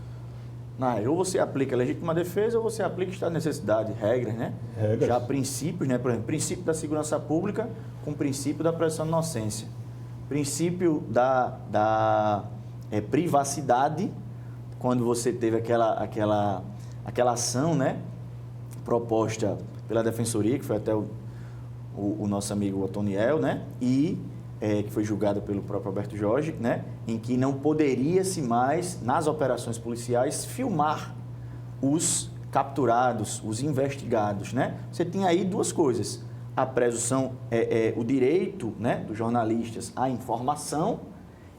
Ou você aplica a legítima defesa ou você aplica estado de necessidade, regras, né? Regras. Já princípios, né? Por exemplo, princípio da segurança pública com princípio da presunção de inocência. Princípio da privacidade, quando você teve aquela ação, né? Proposta pela Defensoria, que foi até o nosso amigo Otoniel, né? E que foi julgada pelo próprio Alberto Jorge, né? Em que não poderia-se mais, nas operações policiais, filmar os capturados, os investigados, né? Você tem aí duas coisas. A presunção, o direito, né, dos jornalistas à informação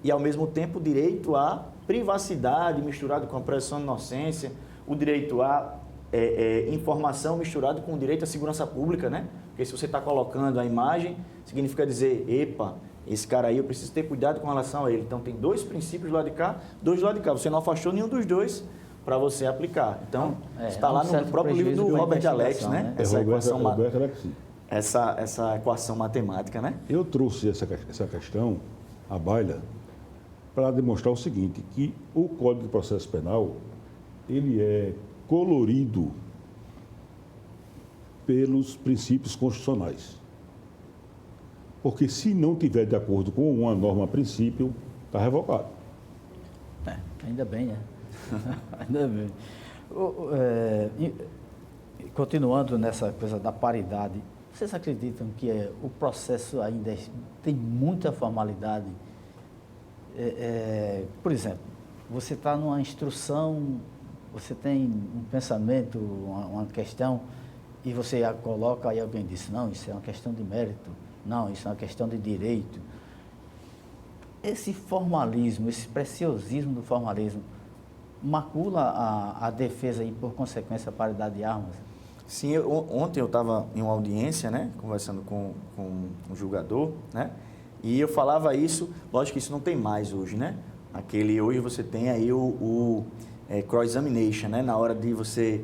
e, ao mesmo tempo, o direito à privacidade misturado com a presunção de inocência, o direito à informação misturado com o direito à segurança pública, né? Porque se você está colocando a imagem, significa dizer, epa, esse cara aí eu preciso ter cuidado com relação a ele. Então, tem dois princípios do lado de cá, dois do lado de cá. Você não afastou nenhum dos dois para você aplicar. Então, está lá no próprio livro do Robert Alex, né? Essa equação matemática, né? Eu trouxe essa questão à baila para demonstrar o seguinte, que o Código de Processo Penal, ele é colorido pelos princípios constitucionais. Porque se não tiver de acordo com uma norma a princípio, está revogado. Ainda bem, né? Ainda bem. Continuando nessa coisa da paridade, vocês acreditam que o processo ainda tem muita formalidade? Por exemplo, você está numa instrução, você tem um pensamento, uma questão, e você a coloca, aí alguém diz, não, isso é uma questão de mérito, não, isso é uma questão de direito. Esse formalismo, esse preciosismo do formalismo, macula a defesa e, por consequência, a paridade de armas? Sim, ontem eu estava em uma audiência, né, conversando com um julgador, né, e eu falava isso, lógico que isso não tem mais hoje, né? Hoje você tem aí o cross-examination, né, na hora de você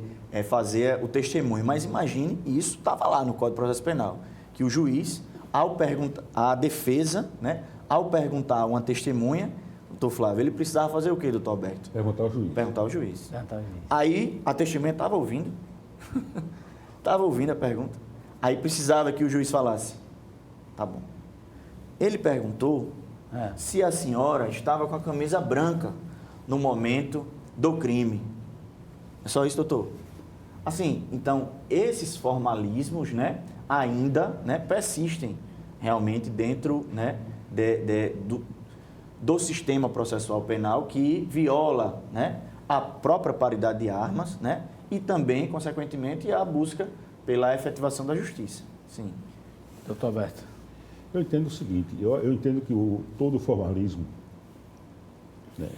fazer o testemunho. Mas imagine, e isso estava lá no Código de Processo Penal, que o juiz, a defesa, né, ao perguntar a uma testemunha, doutor Flávio, ele precisava fazer o quê, doutor Alberto? Perguntar ao juiz. Perguntar ao juiz. Aí a testemunha estava ouvindo, estava ouvindo a pergunta, aí precisava que o juiz falasse, tá bom. Ele perguntou se a senhora estava com a camisa branca no momento do crime. É só isso, doutor? Assim, então, esses formalismos, né, ainda, né, persistem realmente dentro, né, do sistema processual penal que viola, né, a própria paridade de armas, né, e também, consequentemente, a busca pela efetivação da justiça. Sim. Doutor Alberto. Eu entendo o seguinte, eu entendo que todo o formalismo, né,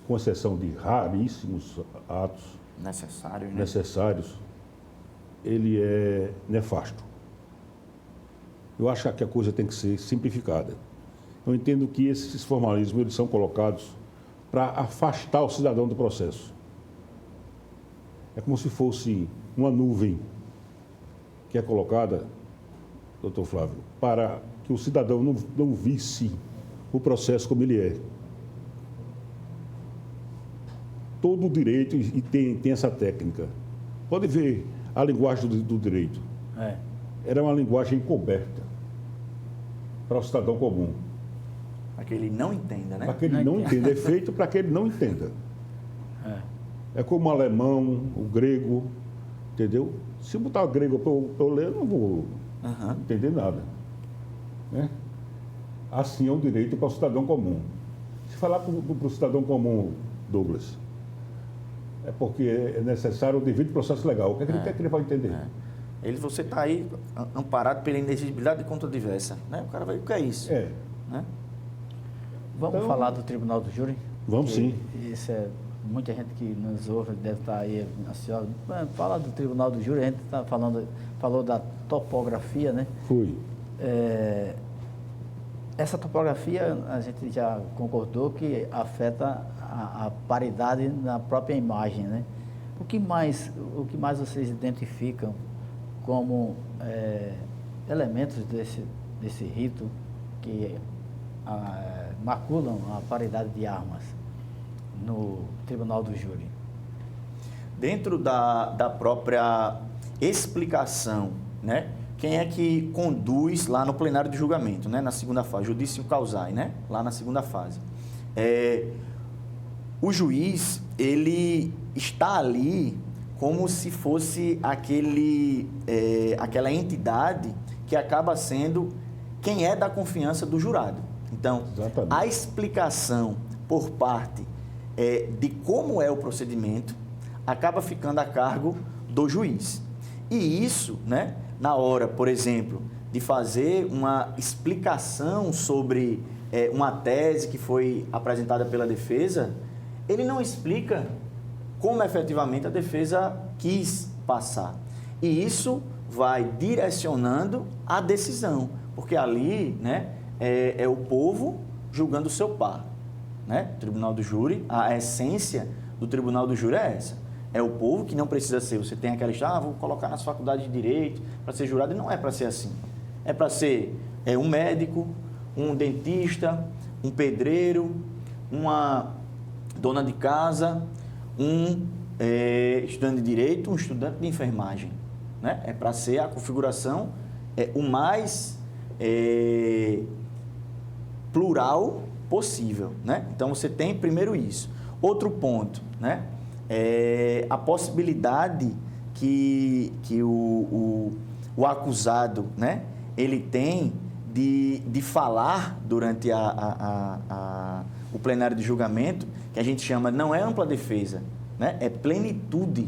com exceção de raríssimos atos necessários, ele é nefasto. Eu acho que a coisa tem que ser simplificada. Eu entendo que esses formalismos eles são colocados para afastar o cidadão do processo. É como se fosse uma nuvem que é colocada, doutor Flávio, para que o cidadão não visse o processo como ele é. Todo o direito, e tem essa técnica. Pode ver a linguagem do direito. Era uma linguagem encoberta para o cidadão comum. Para que ele não entenda, né? Para que ele não entenda. É feito para que ele não entenda. É como o alemão, o grego, entendeu? Se eu botar o grego para eu ler, eu não vou entender nada. Né? Assim é um direito para o cidadão comum. Se falar para o cidadão comum, Douglas, é porque é necessário o devido processo legal. O que é que ele quer que ele vai entender? Você está aí amparado pela inexigibilidade de conta diversa. Né? O cara vai, o que é isso? Né? Vamos falar do Tribunal do Júri? Vamos sim. Isso é, muita gente que nos ouve deve estar aí ansiosa. Fala do Tribunal do Júri, a gente está falou da topografia, né? Fui. Essa topografia, a gente já concordou que afeta a paridade na própria imagem, né? O que mais vocês identificam como elementos desse rito que maculam a paridade de armas no Tribunal do Júri? Dentro da própria explicação, né? Quem é que conduz lá no plenário de julgamento, né? Na segunda fase, judício causai, né? Lá na segunda fase. O juiz, ele está ali como se fosse aquela entidade que acaba sendo quem é da confiança do jurado. Então, exatamente, a explicação por parte de como é o procedimento acaba ficando a cargo do juiz. E isso, né, na hora, por exemplo, de fazer uma explicação sobre uma tese que foi apresentada pela defesa, ele não explica como efetivamente a defesa quis passar. E isso vai direcionando a decisão, porque ali, né, é o povo julgando o seu par. Né? O Tribunal do Júri, a essência do Tribunal do Júri é essa. É o povo que não precisa ser. Você tem aquela história, vou colocar nas faculdades de Direito para ser jurado. E não é para ser assim. É para ser um médico, um dentista, um pedreiro, uma dona de casa, um estudante de Direito, um estudante de enfermagem. Né? É para ser a configuração o mais plural possível. Né? Então, você tem primeiro isso. Outro ponto, né? A possibilidade que o acusado, né, ele tem de falar durante o plenário de julgamento, que a gente chama, não é ampla defesa, né, é plenitude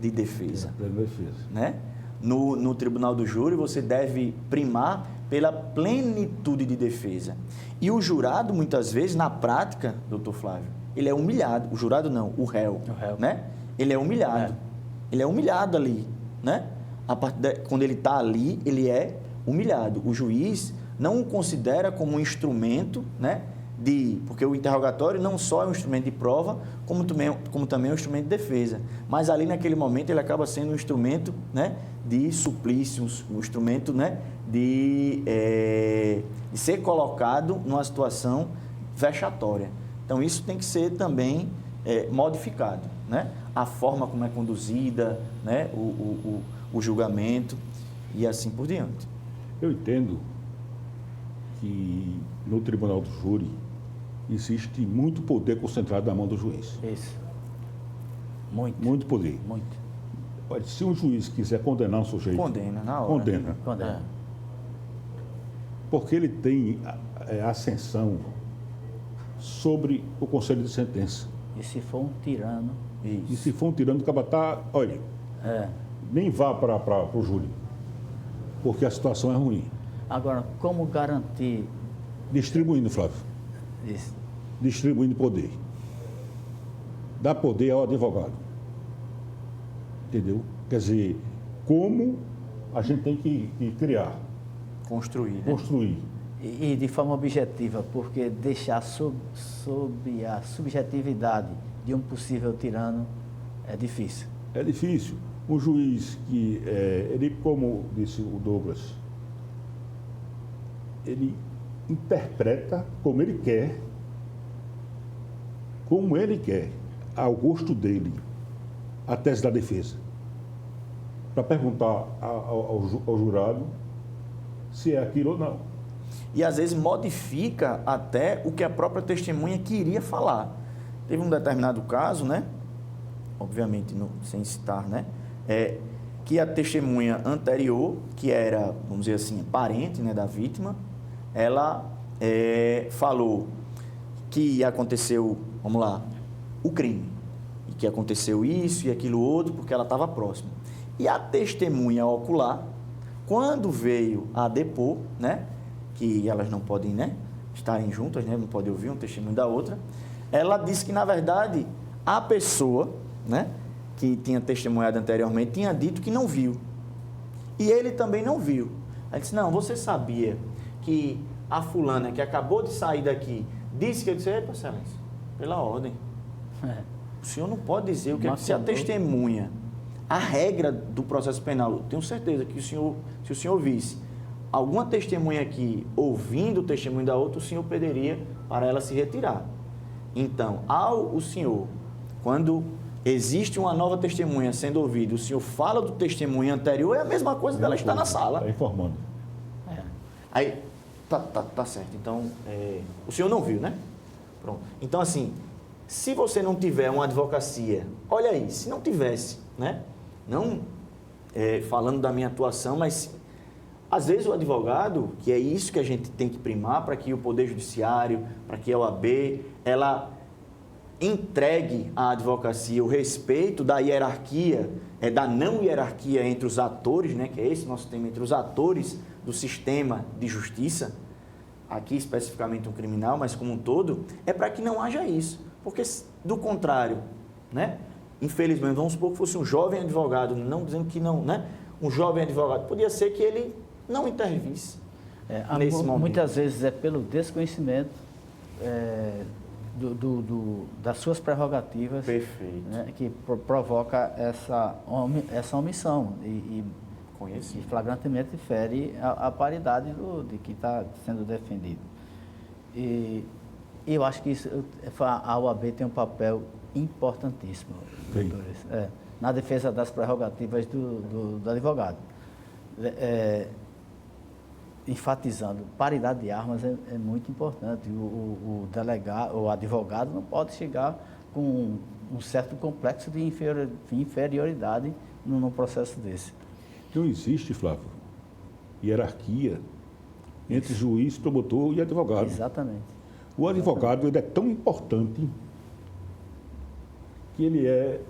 de defesa. Plena defesa. Né? No Tribunal do Júri, você deve primar pela plenitude de defesa. E o jurado, muitas vezes, na prática, doutor Flávio, ele é humilhado. O jurado não, o réu. Né? Ele é humilhado. Ele é humilhado ali. Né? Quando ele está ali, ele é humilhado. O juiz não o considera como um instrumento, né, porque o interrogatório não só é um instrumento de prova, como também é um instrumento de defesa. Mas ali, naquele momento, ele acaba sendo um instrumento, né, de suplício, um instrumento, né, de ser colocado numa situação vexatória. Então, isso tem que ser também modificado, né? A forma como é conduzida, né? O julgamento e assim por diante. Eu entendo que no Tribunal do Júri existe muito poder concentrado na mão do juiz. Isso. Muito. Muito poder. Muito. Olha, se um juiz quiser condenar um sujeito... Condena, na hora. Condena. Porque ele tem ascensão sobre o conselho de sentença. E se for um tirano... Isso. E se for um tirano do cabatá, olha, nem vá para o júri, porque a situação é ruim. Agora, como garantir Distribuindo, Flávio. isso? Distribuindo poder. Dá poder ao advogado. Entendeu? Quer dizer, como a gente tem que criar, Construir, né? construir. E de forma objetiva, porque deixar sob a subjetividade de um possível tirano é difícil. É difícil. Um juiz que, ele, como disse o Douglas, ele interpreta como ele quer, ao gosto dele, a tese da defesa. Para perguntar ao jurado se é aquilo ou não. E às vezes modifica até o que a própria testemunha queria falar. Teve um determinado caso, né? Obviamente, sem citar, né? Que a testemunha anterior, que era, vamos dizer assim, parente, né, da vítima, ela falou que aconteceu, vamos lá, o crime. E que aconteceu isso e aquilo outro, porque ela estava próxima. E a testemunha ocular, quando veio a depor, né? Que elas não podem, né, estarem juntas, né, não podem ouvir um testemunho da outra, ela disse que, na verdade, a pessoa, né, que tinha testemunhado anteriormente tinha dito que não viu. E ele também não viu. Ela disse, não, você sabia que a fulana que acabou de sair daqui disse que... Eu disse, epa, excelência, pela ordem. O senhor não pode dizer o que é que se a testemunha... A regra do processo penal, eu tenho certeza que se o senhor visse alguma testemunha aqui ouvindo o testemunho da outra, o senhor pediria para ela se retirar. Então, o senhor, quando existe uma nova testemunha sendo ouvida, o senhor fala do testemunho anterior, é a mesma coisa dela estar na sala. Está informando. Aí, tá certo. Então, o senhor não viu, né? Pronto. Então, assim, se você não tiver uma advocacia, olha aí, se não tivesse, né? Não falando da minha atuação, mas às vezes o advogado, que é isso que a gente tem que primar para que o Poder Judiciário, para que a OAB, ela entregue à advocacia o respeito da hierarquia, da não hierarquia entre os atores, né, que é esse nosso tema, entre os atores do sistema de justiça, aqui especificamente um criminal, mas como um todo, é para que não haja isso. Porque, do contrário, né, infelizmente, vamos supor que fosse um jovem advogado, não dizendo que não, né, um jovem advogado, podia ser que ele não intervisse nesse momento. Muitas vezes é pelo desconhecimento das suas prerrogativas. Perfeito. Né, que provoca essa omissão e flagrantemente fere a paridade de que está sendo defendido. E eu acho que a OAB tem um papel importantíssimo, doutores, na defesa das prerrogativas do advogado. Enfatizando, paridade de armas é muito importante. O delegado, o advogado não pode chegar com um certo complexo de inferioridade num processo desse. Não existe, Flávio, hierarquia entre juiz, promotor e advogado. Exatamente. O advogado ele é tão importante que ele é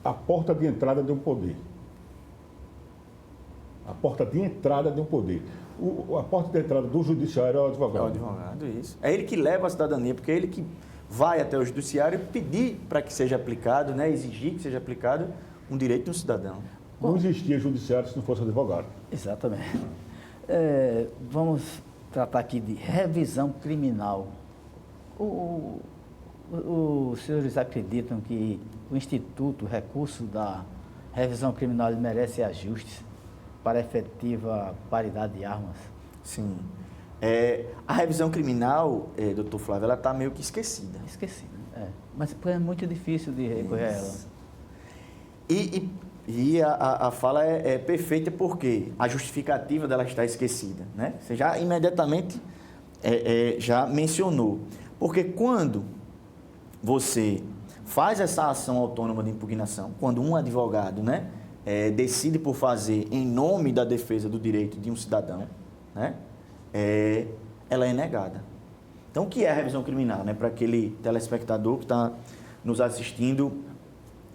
a porta de entrada de um poder. A porta de entrada de um poder. A porta de entrada do judiciário é o advogado. É o advogado, isso. É ele que leva a cidadania, porque é ele que vai até o judiciário pedir para que seja aplicado, né, exigir que seja aplicado um direito de um cidadão. Não existia judiciário se não fosse advogado. Exatamente. Vamos tratar aqui de revisão criminal. Os senhores acreditam que o Instituto, o recurso da revisão criminal, ele merece ajustes para efetiva paridade de armas? Sim. A revisão criminal, doutor Flávio, ela está meio que esquecida. Esquecida, mas é muito difícil de recorrer a ela. E a fala é perfeita porque a justificativa dela está esquecida, né? Você já imediatamente já mencionou. Porque quando você faz essa ação autônoma de impugnação, quando um advogado, né, decide por fazer em nome da defesa do direito de um cidadão, né, ela é negada. Então, o que é a revisão criminal, né, para aquele telespectador que está nos assistindo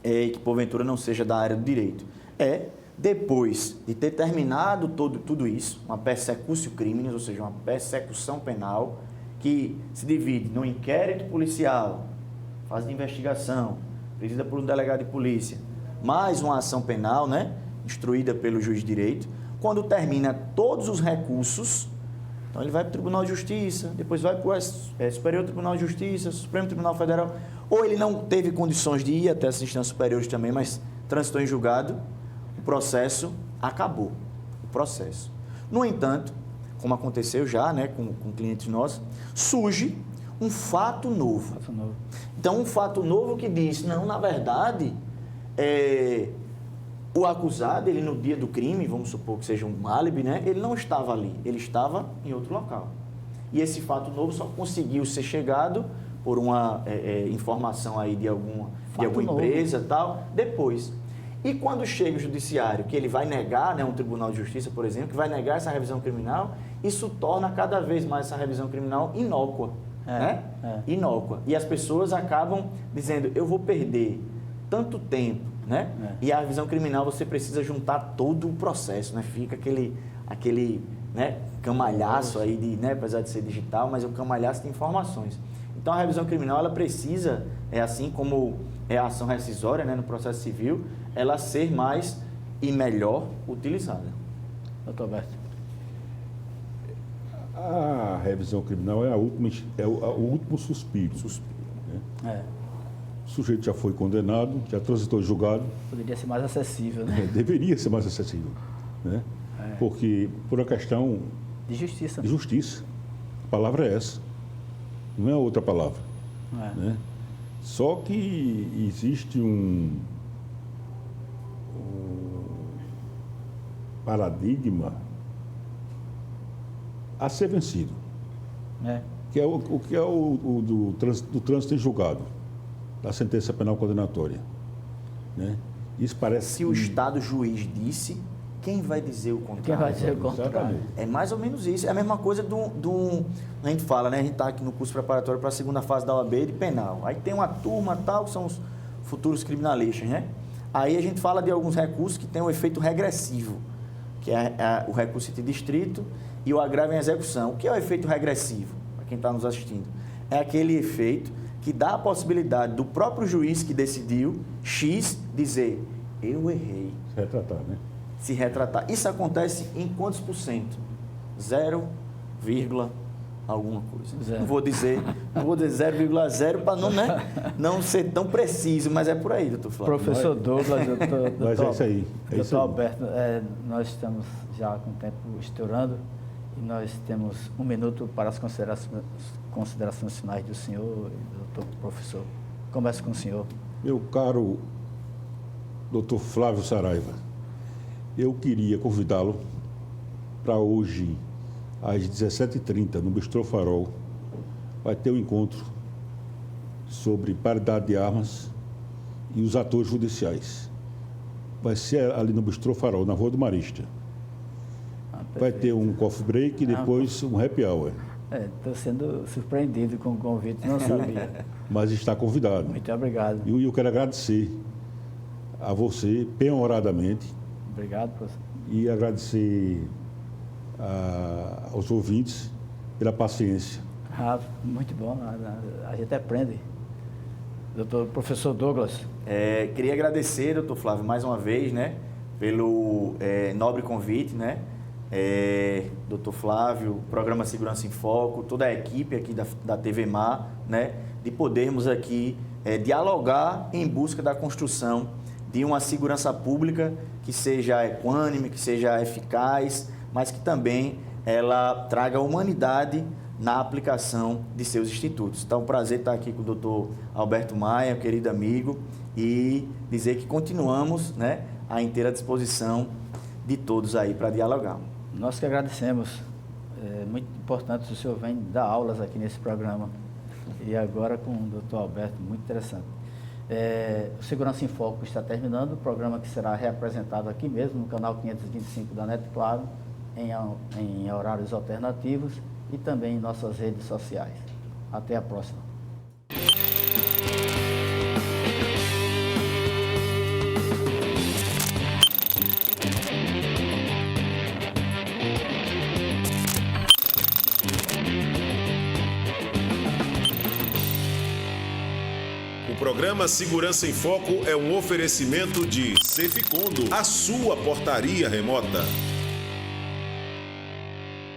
e que porventura não seja da área do direito? É depois de ter terminado tudo isso, uma persecutio criminis, ou seja, uma persecução penal, que se divide no inquérito policial, fase de investigação, presidida por um delegado de polícia, mais uma ação penal, né, instruída pelo juiz de direito. Quando termina todos os recursos, então ele vai para o Tribunal de Justiça, depois vai para o Superior Tribunal de Justiça, Supremo Tribunal Federal, ou ele não teve condições de ir até essas instâncias superiores também, mas transitou em julgado, o processo acabou, o processo. No entanto, como aconteceu já, né, com clientes nossos, surge um fato novo. Então, um fato novo que diz, não, na verdade, o acusado, ele no dia do crime, vamos supor que seja um álibi, né, ele não estava ali, ele estava em outro local. E esse fato novo só conseguiu ser chegado por uma informação aí de alguma empresa e tal, depois. E quando chega o judiciário, que ele vai negar, né, um tribunal de justiça, por exemplo, que vai negar essa revisão criminal, isso torna cada vez mais essa revisão criminal inócua. Inócua. E as pessoas acabam dizendo, eu vou perder tanto tempo, né? E a revisão criminal você precisa juntar todo o processo, né? Fica aquele né, camalhaço aí, né, apesar de ser digital, mas é um camalhaço de informações. Então a revisão criminal, ela precisa, assim como é a ação rescisória, né, no processo civil, ela ser mais e melhor utilizada. Doutor Alberto. A revisão criminal é o último suspiro. Né? O sujeito já foi condenado, já transitou em julgado. Poderia ser mais acessível, né? Deveria ser mais acessível. Né? Porque, por uma questão de justiça. De justiça. A palavra é essa. Não é outra palavra. Né? Só que existe um paradigma a ser vencido, que é o do trânsito em julgado, da sentença penal condenatória. Né? Isso parece... Se o Estado juiz disse, quem vai dizer o contrário? Quem vai dizer o contrário? É mais ou menos isso. É a mesma coisa a gente fala, né? A gente está aqui no curso preparatório para a segunda fase da OAB de penal. Aí tem uma turma tal, que são os futuros criminalistas, né? Aí a gente fala de alguns recursos que têm um efeito regressivo, que é o recurso de distrito e o agravo em execução. O que é o efeito regressivo, para quem está nos assistindo? É aquele efeito que dá a possibilidade do próprio juiz que decidiu X dizer, eu errei. Se retratar, né? Se retratar. Isso acontece em quantos por cento? 0, alguma coisa. Zero. Não vou dizer 0,0 para não ser tão preciso, mas é por aí, doutor Flávio. Professor Douglas, mas é isso aí. Doutor Alberto, nós estamos já com o tempo estourando e nós temos 1 minuto para as considerações finais do senhor e do doutor professor. Começo com o senhor. Meu caro doutor Flávio Saraiva, eu queria convidá-lo para hoje, às 17h30, no Bistrô Farol, vai ter um encontro sobre paridade de armas e os atores judiciais. Vai ser ali no Bistrô Farol, na Rua do Marista. Vai ter um coffee break e depois um happy hour. Estou sendo surpreendido com o convite, não sabia. Mas está convidado. Muito obrigado. E eu quero agradecer a você, bem-humoradamente. Obrigado, professor. E agradecer aos ouvintes pela paciência. Muito bom, a gente aprende. Professor Douglas. Queria agradecer, doutor Flávio, mais uma vez, né, pelo nobre convite, né, doutor Flávio, programa Segurança em Foco, toda a equipe aqui da TV Mar, né, de podermos aqui dialogar em busca da construção de uma segurança pública que seja equânime, que seja eficaz, mas que também ela traga humanidade na aplicação de seus institutos. Então, é um prazer estar aqui com o doutor Alberto Maia, querido amigo, e dizer que continuamos, né, à inteira disposição de todos aí para dialogar. Nós que agradecemos. É muito importante, o senhor vem dar aulas aqui nesse programa. E agora com o doutor Alberto, muito interessante. O Segurança em Foco está terminando, o programa que será reapresentado aqui mesmo, no canal 525 da NET Claro, em horários alternativos e também em nossas redes sociais. Até a próxima. programa Segurança em Foco é um oferecimento de Ceficondo, a sua portaria remota.